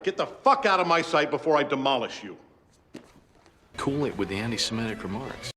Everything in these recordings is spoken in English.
Get the fuck out of my sight before I demolish you. Cool it with the anti-Semitic remarks.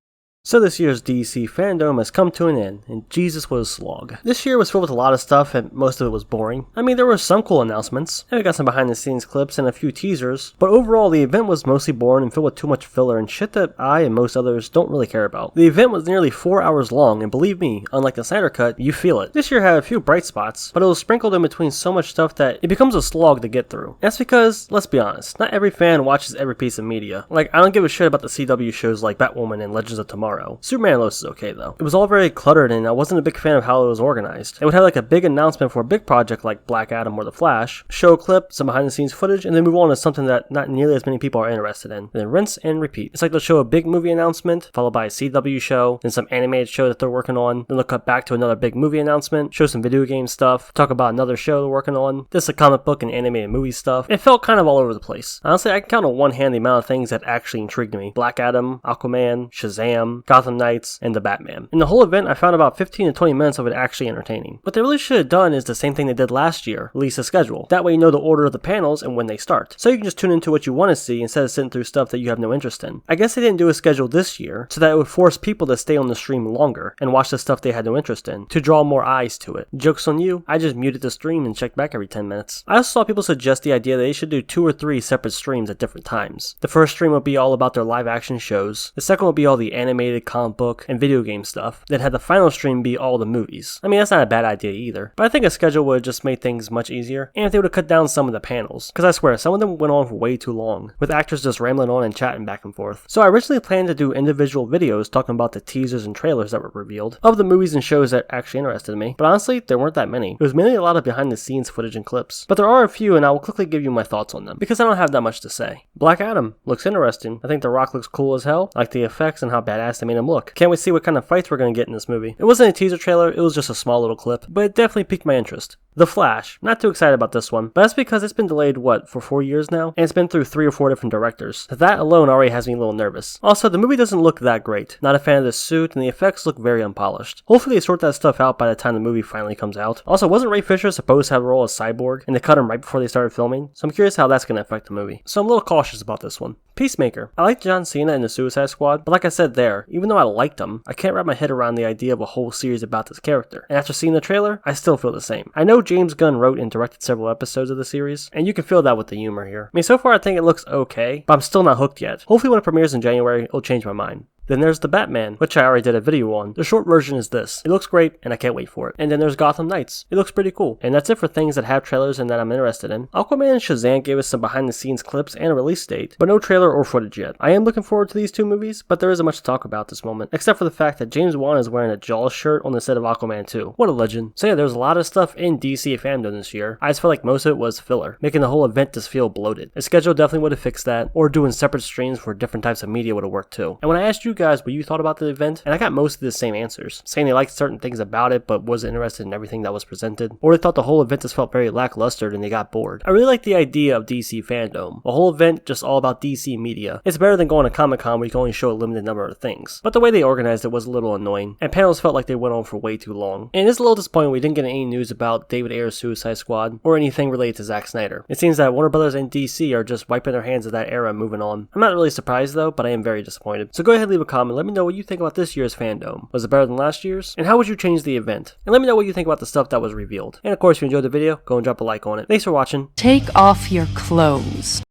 So this year's DC Fandome has come to an end, and Jesus was a slog. This year was filled with a lot of stuff, and most of it was boring. I mean, there were some cool announcements, and we got some behind the scenes clips and a few teasers, but overall the event was mostly boring and filled with too much filler and shit that I and most others don't really care about. The event was nearly 4 hours long, and believe me, unlike the Snyder Cut, you feel it. This year had a few bright spots, but it was sprinkled in between so much stuff that it becomes a slog to get through. That's because, let's be honest, not every fan watches every piece of media. Like, I don't give a shit about the CW shows like Batwoman and Legends of Tomorrow. Superman Lois is okay though. It was all very cluttered and I wasn't a big fan of how it was organized. It would have like a big announcement for a big project like Black Adam or The Flash, show a clip, some behind the scenes footage, and then move on to something that not nearly as many people are interested in. And then rinse and repeat. It's like they'll show a big movie announcement, followed by a CW show, then some animated show that they're working on, then they'll cut back to another big movie announcement, show some video game stuff, talk about another show they're working on, this a comic book and animated movie stuff. It felt kind of all over the place. Honestly, I can count on one hand the amount of things that actually intrigued me. Black Adam, Aquaman, Shazam, Gotham Knights, and the Batman. In the whole event, I found about 15 to 20 minutes of it actually entertaining. What they really should have done is the same thing they did last year, release a schedule. That way you know the order of the panels and when they start. So you can just tune into what you want to see instead of sitting through stuff that you have no interest in. I guess they didn't do a schedule this year, so that it would force people to stay on the stream longer and watch the stuff they had no interest in, to draw more eyes to it. Joke's on you, I just muted the stream and checked back every 10 minutes. I also saw people suggest the idea that they should do 2 or 3 separate streams at different times. The first stream would be all about their live action shows, the second would be all the animated, comic book, and video game stuff, then had the final stream be all the movies. I mean, that's not a bad idea either, but I think a schedule would have just made things much easier, and if they would have cut down some of the panels, because I swear, some of them went on for way too long, with actors just rambling on and chatting back and forth. So I originally planned to do individual videos talking about the teasers and trailers that were revealed, of the movies and shows that actually interested me, but honestly, there weren't that many. It was mainly a lot of behind the scenes footage and clips, but there are a few and I will quickly give you my thoughts on them, because I don't have that much to say. Black Adam looks interesting. I think The Rock looks cool as hell, I like the effects and how badass they made him look. Can't wait to see what kind of fights we're gonna get in this movie. It wasn't a teaser trailer, it was just a small little clip, but it definitely piqued my interest. The Flash, not too excited about this one, but that's because it's been delayed, for 4 years now? And it's been through 3 or 4 different directors. That alone already has me a little nervous. Also, the movie doesn't look that great. Not a fan of the suit, and the effects look very unpolished. Hopefully they sort that stuff out by the time the movie finally comes out. Also, wasn't Ray Fisher supposed to have a role as Cyborg, and they cut him right before they started filming? So I'm curious how that's going to affect the movie. So I'm a little cautious about this one. Peacemaker. I liked John Cena in the Suicide Squad, but like I said there, even though I liked him, I can't wrap my head around the idea of a whole series about this character. And after seeing the trailer, I still feel the same. I know James Gunn wrote and directed several episodes of the series, and you can feel that with the humor here. I mean, so far I think it looks okay, but I'm still not hooked yet. Hopefully when it premieres in January, it'll change my mind. Then there's The Batman, which I already did a video on. The short version is this. It looks great, and I can't wait for it. And then there's Gotham Knights. It looks pretty cool. And that's it for things that have trailers and that I'm interested in. Aquaman and Shazam gave us some behind the scenes clips and a release date, but no trailer or footage yet. I am looking forward to these 2 movies, but there isn't much to talk about this moment, except for the fact that James Wan is wearing a Jaws shirt on the set of Aquaman 2. What a legend. So yeah, there's a lot of stuff in DC Fandom this year. I just feel like most of it was filler, making the whole event just feel bloated. A schedule definitely would have fixed that, or doing separate streams for different types of media would have worked too. And when I asked you guys what you thought about the event, and I got most of the same answers, saying they liked certain things about it but wasn't interested in everything that was presented, or they thought the whole event just felt very lackluster and they got bored. I really like the idea of DC Fandome, a whole event just all about DC media. It's better than going to Comic-Con where you can only show a limited number of things, but the way they organized it was a little annoying, and panels felt like they went on for way too long. And it's a little disappointing we didn't get any news about David Ayer's Suicide Squad, or anything related to Zack Snyder. It seems that Warner Brothers and DC are just wiping their hands of that era and moving on. I'm not really surprised though, but I am very disappointed. So go ahead and leave a comment, let me know what you think about this year's Fandome. Was it better than last year's? And how would you change the event? And let me know what you think about the stuff that was revealed. And of course, if you enjoyed the video, go and drop a like on it. Thanks for watching. Take off your clothes.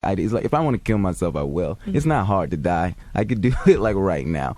It's like if I want to kill myself, I will. It's not hard to die. I could do it like right now.